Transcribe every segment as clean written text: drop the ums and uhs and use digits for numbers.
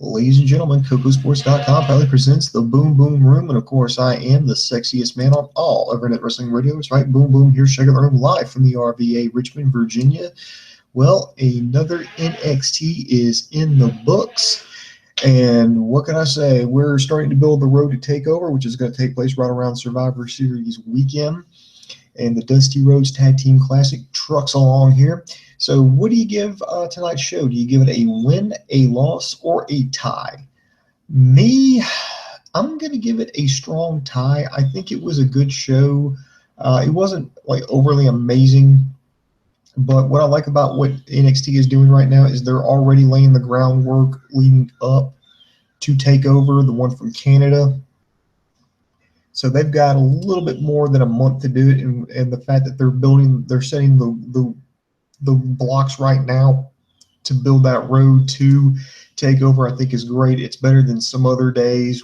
Ladies and gentlemen, KocoSports.com proudly presents the Boom Boom Room, and of course, I am the sexiest man on all Internet Wrestling Radio. It's right, Boom Boom here, Sugar Room, live from the RVA, Richmond, Virginia. Well, another NXT is in the books, and what can I say? We're starting to build the road to TakeOver, which is going to take place right around Survivor Series weekend, and the Dusty Rhodes Tag Team Classic trucks along here. So what do you give tonight's show? Do you give it a win, a loss, or a tie? Me, I'm going to give it a strong tie. I think it was a good show. It wasn't like overly amazing, but what I like about what NXT is doing right now is they're already laying the groundwork leading up to TakeOver, the one from Canada. So they've got a little bit more than a month to do it, and the fact that they're setting the blocks right now to build that road to TakeOver, I think is great. It's better than some other days,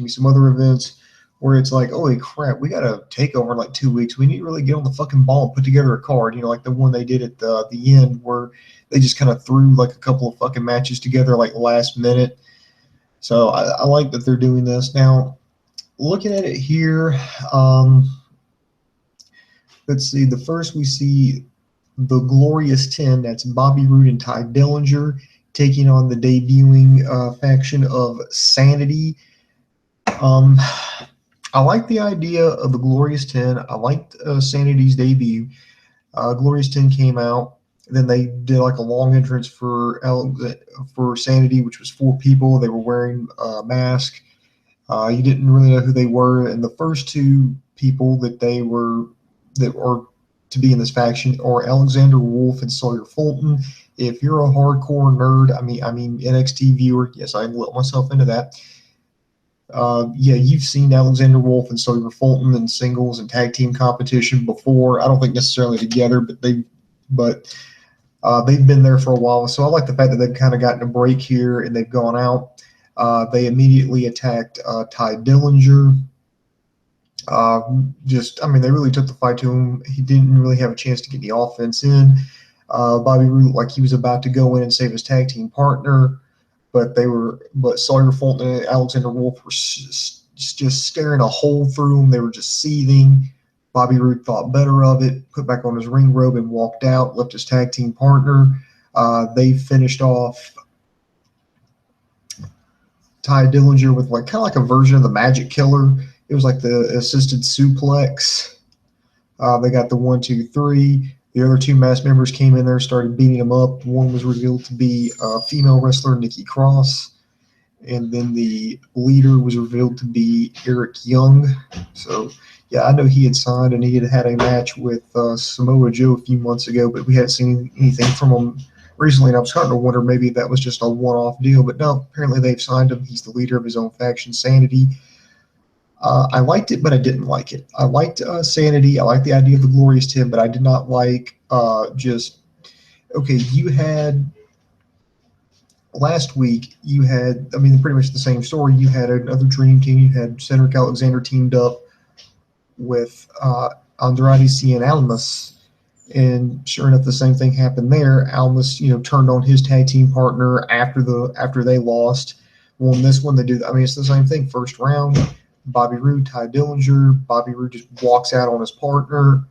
some other events where it's like, holy crap, we got a TakeOver in like 2 weeks. We need to really get on the fucking ball and put together a card. Like the one they did at the end where they just kind of threw like a couple of fucking matches together like last minute. So I like that they're doing this. Now, looking at it here, let's see. The first we see the Glorious 10, that's Bobby Roode and Todd Dillinger, taking on the debuting faction of Sanity. I like the idea of the Glorious 10. I liked Sanity's debut. Glorious 10 came out. Then they did like a long entrance for Sanity, which was 4 people. They were wearing a mask. You didn't really know who they were. And the first 2 people that are to be in this faction are Alexander Wolf and Sawyer Fulton. If you're a hardcore nerd, I mean NXT viewer, yes, I let myself into that. You've seen Alexander Wolf and Sawyer Fulton in singles and tag team competition before. I don't think necessarily together, but they've been there for a while. So I like the fact that they've kind of gotten a break here and they've gone out. They immediately attacked Ty Dillinger. They really took the fight to him. He didn't really have a chance to get the offense in. Bobby Roode, like he was about to go in and save his tag team partner, but Sawyer Fulton and Alexander Wolf were just staring a hole through him. They were just seething. Bobby Roode thought better of it, put back on his ring robe and walked out, left his tag team partner. They finished off Ty Dillinger with kind of like a version of the Magic Killer. It was like the assisted suplex. They got the 1, 2, 3. The other 2 masked members came in there, started beating them up. One was revealed to be a female wrestler, Nikki Cross. And then the leader was revealed to be Eric Young. So, yeah, I know he had signed and he had a match with Samoa Joe a few months ago, but we hadn't seen anything from him recently. And I was starting to wonder maybe that was just a one-off deal. But no, apparently they've signed him. He's the leader of his own faction, Sanity. I liked it, but I didn't like it. I liked Sanity. I liked the idea of the Glorious 10, but I did not like you had last week, pretty much the same story. You had another dream team. You had Cedric Alexander teamed up with Andrade Cien Almas, and sure enough, the same thing happened there. Almas, turned on his tag team partner after they lost. Well, in this one, they do. It's the same thing. First round, Bobby Roode, Ty Dillinger. Bobby Roode just walks out on his partner.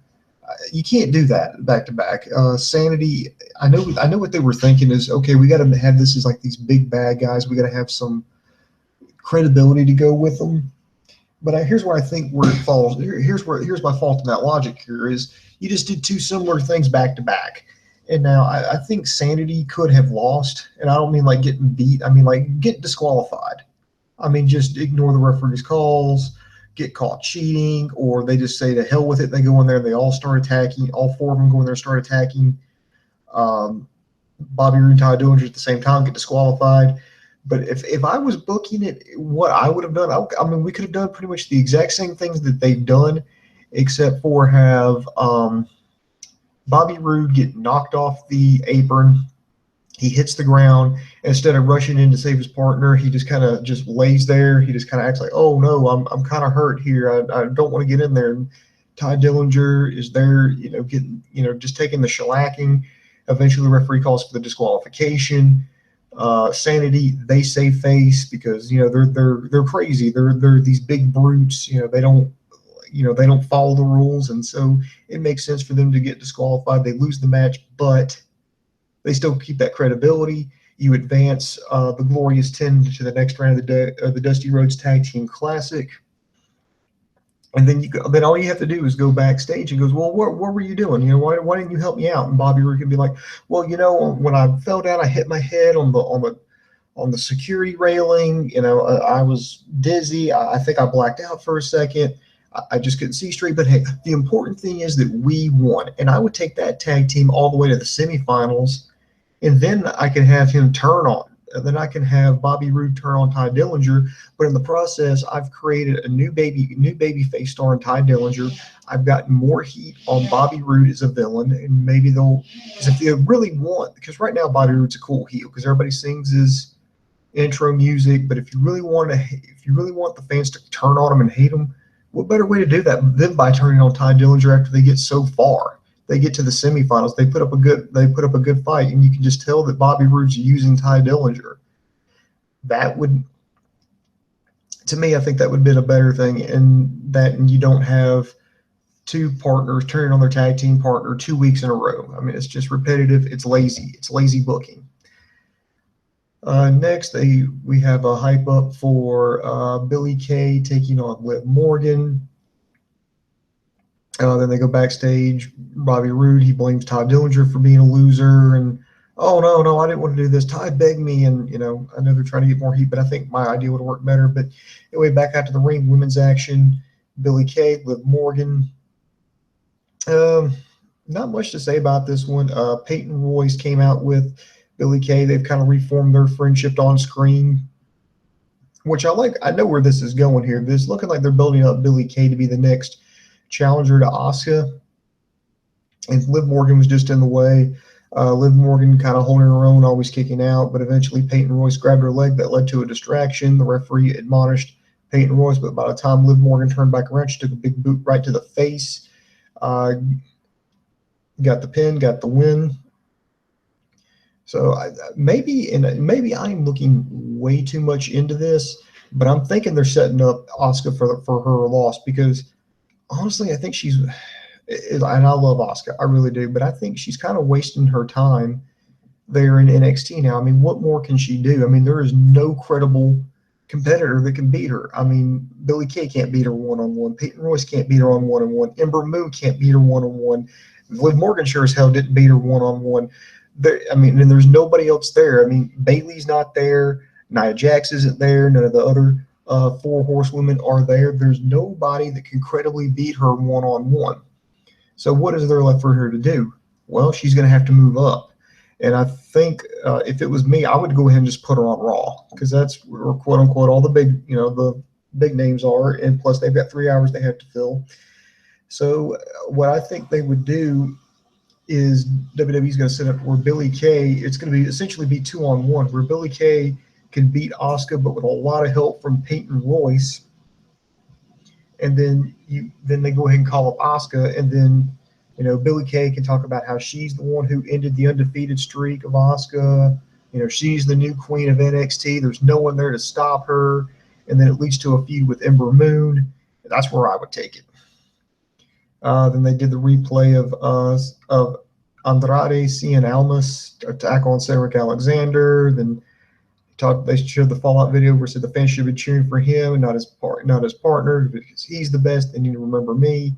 You can't do that back to back. Sanity, I know what they were thinking is, okay, we got to have this as like these big bad guys. We got to have some credibility to go with them. But here's where I think where it falls. Here's my fault in that logic. Here is you just did 2 similar things back to back, and now I think Sanity could have lost, and I don't mean like getting beat. I mean like get disqualified. Just ignore the referee's calls, get caught cheating, or they just say to hell with it. They go in there, they all start attacking. All 4 of them go in there and start attacking Bobby Roode and Ty Dillinger at the same time, get disqualified. But if I was booking it, what I would have done, we could have done pretty much the exact same things that they've done, except for have Bobby Roode get knocked off the apron. He hits the ground. Instead of rushing in to save his partner, he just kind of just lays there. He just kind of acts like, oh, no, I'm kind of hurt here. I don't want to get in there. And Ty Dillinger is there, just taking the shellacking. Eventually, the referee calls for the disqualification. Sanity, they say face because they're crazy. They're these big brutes. They don't follow the rules, and so it makes sense for them to get disqualified. They lose the match, but they still keep that credibility. You advance the Glorious 10 to the next round of the Dusty Rhodes Tag Team Classic. And then all you have to do is go backstage and goes, well, what were you doing? Why didn't you help me out? And Bobby Roode can be like, well, when I fell down, I hit my head on the security railing. I was dizzy. I think I blacked out for a second. I just couldn't see straight. But hey, the important thing is that we won, and I would take that tag team all the way to the semifinals, and then I can have him turn on. And then I can have Bobby Roode turn on Ty Dillinger, but in the process, I've created a new baby face star in Ty Dillinger. I've gotten more heat on Bobby Roode as a villain, and maybe because if they really want, because right now Bobby Roode's a cool heel because everybody sings his intro music, but if you really want the fans to turn on him and hate him, what better way to do that than by turning on Ty Dillinger after they get so far? They get to the semifinals. They put up a good fight, and you can just tell that Bobby Roode's using Ty Dillinger. That would, to me, I think that would have been a better thing, and you don't have two partners turning on their tag team partner 2 weeks in a row. I mean, it's just repetitive. It's lazy. It's lazy booking. Next, we have a hype up for Billie Kay taking on Liv Morgan. Then they go backstage. Bobby Roode, he blames Todd Dillinger for being a loser, and oh no, I didn't want to do this. Ty begged me, and I know they're trying to get more heat, but I think my idea would have worked better. But anyway, back out to the ring, women's action. Billie Kay, Liv Morgan. Not much to say about this one. Peyton and Royce came out with Billie Kay. They've kind of reformed their friendship on screen, which I like. I know where this is going here. This looking like they're building up Billie Kay to be the next challenger to Asuka, and Liv Morgan was just in the way. Liv Morgan kind of holding her own, always kicking out, but eventually Peyton Royce grabbed her leg. That led to a distraction. The referee admonished Peyton Royce, but by the time Liv Morgan turned back around, she took a big boot right to the face. Got the pin, got the win. So maybe I'm looking way too much into this, but I'm thinking they're setting up Asuka for her loss because honestly, I think and I love Asuka, I really do, but I think she's kind of wasting her time there in NXT now. I mean, what more can she do? I mean, there is no credible competitor that can beat her. I mean, Billie Kay can't beat her one-on-one. Peyton Royce can't beat her on one-on-one. Ember Moon can't beat her one-on-one. Liv Morgan sure as hell didn't beat her one-on-one. And there's nobody else there. I mean, Bayley's not there. Nia Jax isn't there. None of the other 4 horsewomen are there. There's nobody that can credibly beat her one-on-one. So what is there left for her to do? Well, she's going to have to move up. And I think if it was me, I would go ahead and just put her on Raw because that's where, quote unquote, all the big names are. And plus they've got 3 hours they have to fill. So what I think they would do is WWE's going to set up where Billie Kay, it's going to essentially be 2-on-1 where Billie Kay can beat Asuka, but with a lot of help from Peyton Royce. And then they go ahead and call up Asuka, and then Billie Kay can talk about how she's the one who ended the undefeated streak of Asuka. She's the new queen of NXT. There's no one there to stop her, and then it leads to a feud with Ember Moon. That's where I would take it. Then they did the replay of Andrade seeing Almas attack on Cedric Alexander. Then they showed the Fallout video where it said the fans should be cheering for him and not his partner because he's the best. They need to remember me.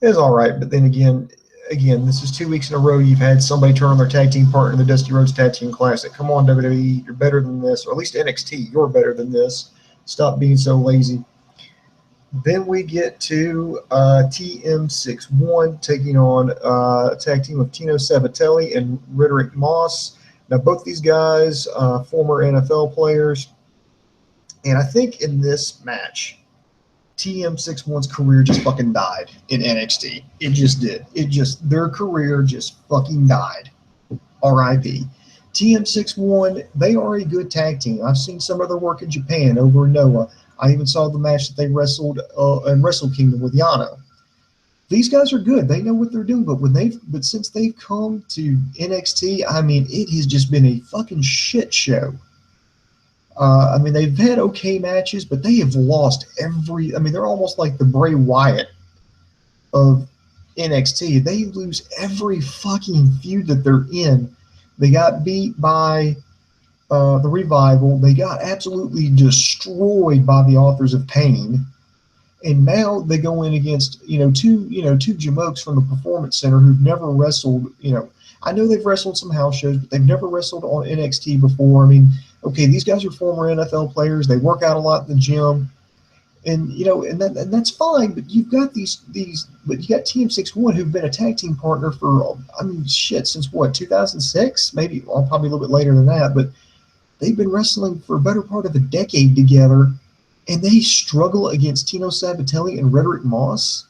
It's all right, but then again, this is 2 weeks in a row you've had somebody turn on their tag team partner in the Dusty Rhodes Tag Team Classic. Come on, WWE, you're better than this, or at least NXT, you're better than this. Stop being so lazy. Then we get to TM61 taking on a tag team of Tino Sabatelli and Riddick Moss. Now, both these guys, former NFL players, and I think in this match, TM61's career just fucking died in NXT. It just did. Their career just fucking died. R.I.P. TM61, they are a good tag team. I've seen some of their work in Japan over in Noah. I even saw the match that they wrestled in Wrestle Kingdom with Yano. These guys are good. They know what they're doing. But since they've come to NXT, I mean, it has just been a fucking shit show. I mean, they've had okay matches, but they have lost every. I mean, they're almost like the Bray Wyatt of NXT. They lose every fucking feud that they're in. They got beat by the Revival. They got absolutely destroyed by the Authors of Pain. And now they go in against, two jamokes from the Performance Center who've never wrestled, I know they've wrestled some house shows, but they've never wrestled on NXT before. I mean, okay, these guys are former NFL players. They work out a lot in the gym. And, and that's fine, but you've got but you got Team 6-1 who've been a tag team partner for, since what, 2006? Maybe, well, probably a little bit later than that, but they've been wrestling for a better part of a decade together. And they struggle against Tino Sabatelli and Rederick Moss.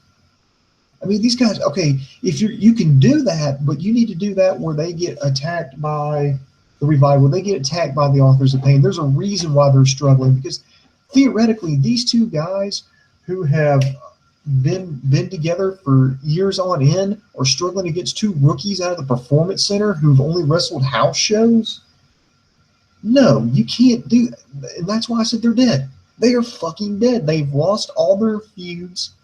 I mean, these guys, okay, if you can do that, but you need to do that where they get attacked by the Revival, they get attacked by the Authors of Pain. There's a reason why they're struggling, because theoretically, these two guys who have been together for years on end are struggling against two rookies out of the Performance Center who've only wrestled house shows. No, you can't do that. And that's why I said they're dead. They are fucking dead. They've lost all their feuds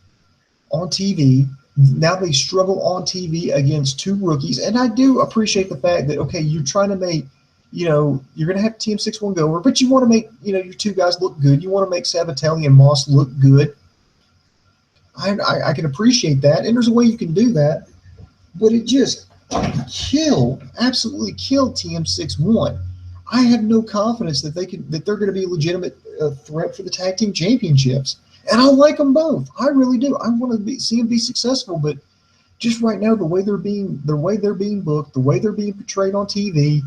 on TV. Now they struggle on TV against two rookies. And I do appreciate the fact that, okay, you're trying to make, you're going to have Team 6-1 go over, but you want to make, your two guys look good. You want to make Sabatelli and Moss look good. I can appreciate that. And there's a way you can do that. But it just absolutely killed Team 6-1. I have no confidence that they're going to be a legitimate threat for the tag team championships, and I like them both. I really do. I want to see them be successful, but just right now, the way they're being booked, the way they're being portrayed on TV,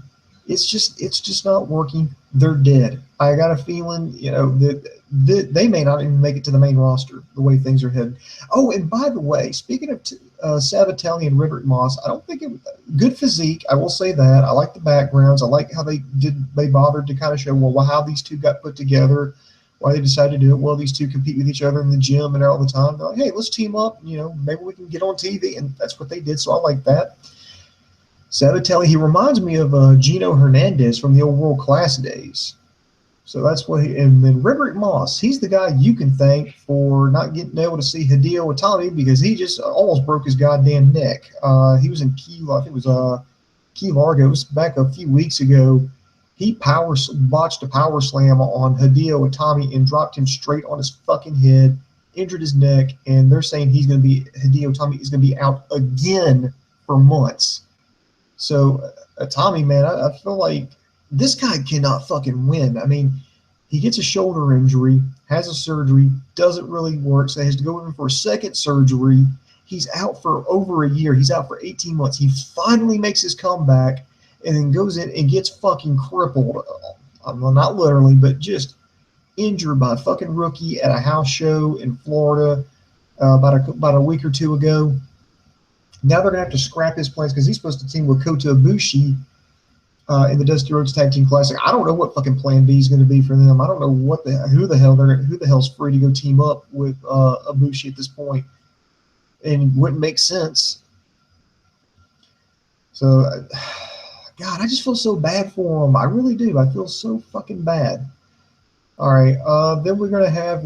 it's just not working. They're dead. I got a feeling, that they may not even make it to the main roster the way things are headed. Oh, and by the way, speaking of Sabatelli and Rederick Moss, I don't think good physique. I will say that. I like the backgrounds. I like how they bothered to kind of show how these two got put together, why they decided to do it. Well, these two compete with each other in the gym and all the time. They're like, hey, let's team up. Maybe we can get on TV, and that's what they did. So I like that. Sabatelli, he reminds me of Gino Hernandez from the old World Class days. So that's what and then Rederick Moss, he's the guy you can thank for not getting able to see Hideo Itami because he just almost broke his goddamn neck. He was in Key Largo back a few weeks ago. He botched a power slam on Hideo Itami and dropped him straight on his fucking head, injured his neck, and they're saying Hideo Itami is going to be out again for months. So Itami, man, I feel like this guy cannot fucking win. I mean, he gets a shoulder injury, has a surgery, doesn't really work, so he has to go in for a second surgery. He's out for over a year. He's out for 18 months. He finally makes his comeback and then goes in and gets fucking crippled. Well, not literally, but just injured by a fucking rookie at a house show in Florida about a week or two ago. Now they're going to have to scrap his plans because he's supposed to team with Kota Ibushi in the Dusty Rhodes Tag Team Classic. I don't know what fucking Plan B is going to be for them. I don't know who the hell's free to go team up with Ibushi at this point, and it wouldn't make sense. So, God, I just feel so bad for them. I really do. I feel so fucking bad. All right, then we're going to have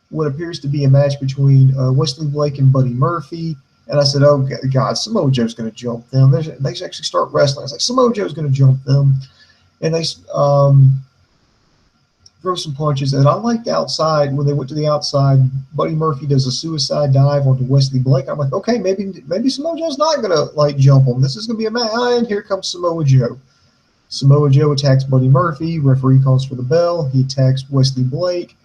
what appears to be a match between Wesley Blake and Buddy Murphy. And I said, oh, God, Samoa Joe's going to jump them. They actually start wrestling. I was like, Samoa Joe's going to jump them. And they throw some punches. And I liked the outside. When they went to the outside, Buddy Murphy does a suicide dive onto Wesley Blake. I'm like, okay, maybe Samoa Joe's not going to, jump him. This is going to be a match. And here comes Samoa Joe. Samoa Joe attacks Buddy Murphy. Referee calls for the bell. He attacks Wesley Blake.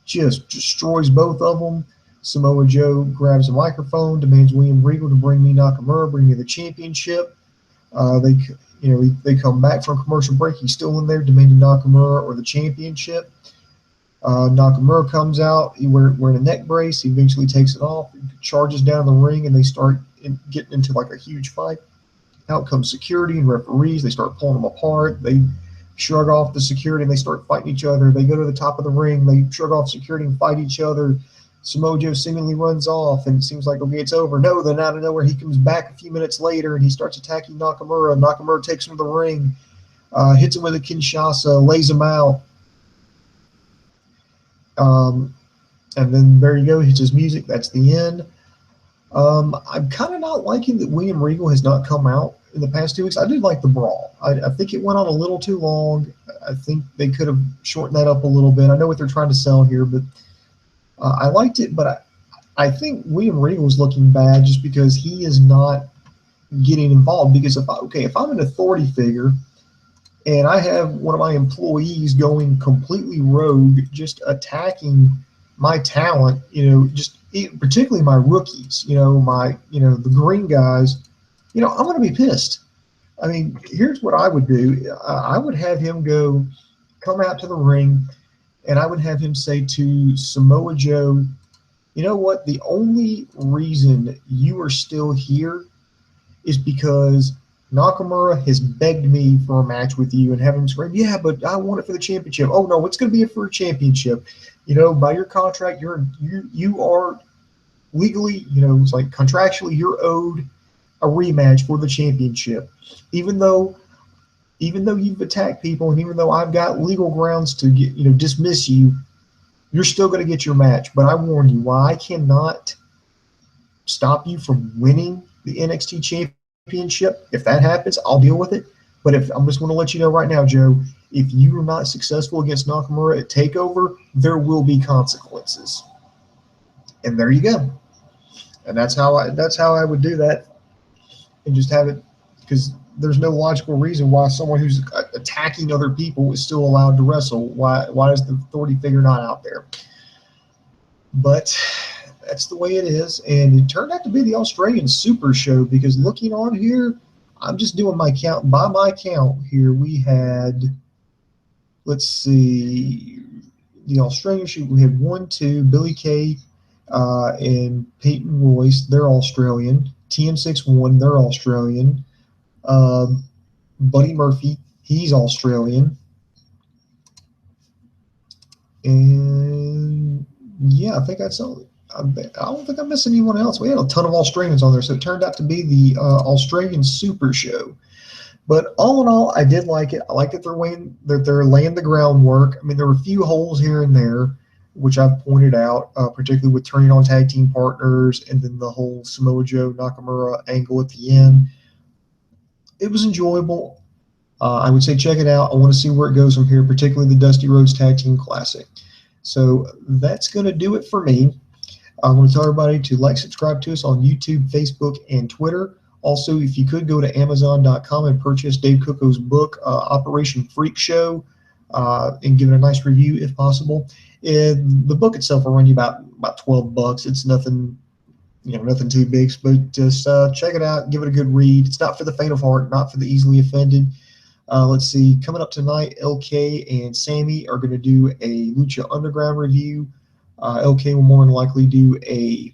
Just destroys both of them. Samoa Joe grabs a microphone, demands William Regal to bring me Nakamura, bring me the championship. They come back from commercial break. He's still in there demanding Nakamura or the championship. Nakamura comes out. He's wearing a neck brace. He eventually takes it off, charges down the ring, and they start getting into a huge fight. Out comes security and referees. They start pulling them apart. They shrug off the security and they start fighting each other. They go to the top of the ring. They shrug off security and fight each other. Samoa Joe seemingly runs off, and it seems like, okay, it's over. No, then out of nowhere, he comes back a few minutes later, and he starts attacking Nakamura. Nakamura takes him to the ring, hits him with a Kinshasa, lays him out. And then there you go, hits his music. That's the end. I'm kind of not liking that William Regal has not come out in the past 2 weeks. I did like the brawl. I think it went on a little too long. I think they could have shortened that up a little bit. I know what they're trying to sell here, but I liked it. But I think William Regal is looking bad just because he is not getting involved. Because if I'm an authority figure and I have one of my employees going completely rogue, just attacking my talent, particularly my rookies, the green guys, I'm going to be pissed. I mean, here's what I would do. I would have him come out to the ring, and I would have him say to Samoa Joe, you know what? The only reason you are still here is because Nakamura has begged me for a match with you, and have him scream, yeah, but I want it for the championship. Oh, no, it's going to be for a championship. By your contract, you are legally, it's like contractually, you're owed a rematch for the championship. Even though you've attacked people, and even though I've got legal grounds to dismiss you, you're still going to get your match. But I warn you, while I cannot stop you from winning the NXT championship, if that happens, I'll deal with it. But I'm just going to let you know right now, Joe, if you are not successful against Nakamura at TakeOver, there will be consequences. And there you go. And that's how I would do that, and just have it, because there's no logical reason why someone who's attacking other people is still allowed to wrestle. Why is the authority figure not out there? But that's the way it is, and it turned out to be the Australian Super Show, because looking on here, I'm just doing my count. By my count here, we had, let's see, the Australian Show. We had 1, 2, Billy Kay and Peyton Royce. They're Australian. TM61, they're Australian. Buddy Murphy, he's Australian. And yeah, I think that's all. I don't think I'm missing anyone else. We had a ton of Australians on there, so it turned out to be the Australian Super Show. But all in all, I did like it. I like that they're laying the groundwork. I mean, there were a few holes here and there, which I've pointed out, particularly with turning on tag team partners, and then the whole Samoa Joe Nakamura angle at the end. It was enjoyable. I would say check it out. I want to see where it goes from here, particularly the Dusty Rhodes Tag Team Classic. So that's going to do it for me. I want to tell everybody to subscribe to us on YouTube, Facebook, and Twitter. Also, if you could go to Amazon.com and purchase Dave Koko's book, Operation Freak Show, and give it a nice review if possible. The book itself will run you about $12. It's nothing, nothing too big, but just check it out, give it a good read. It's not for the faint of heart, not for the easily offended. Let's see, coming up tonight, LK and Sammy are going to do a Lucha Underground review. LK will more than likely do a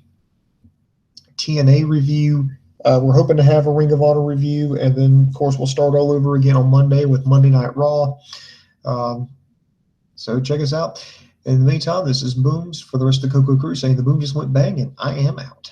TNA review. We're hoping to have a Ring of Honor review, and then, of course, we'll start all over again on Monday with Monday Night Raw. So check us out. In the meantime, this is Booms for the rest of the Koko crew saying the boom just went bang, and I am out.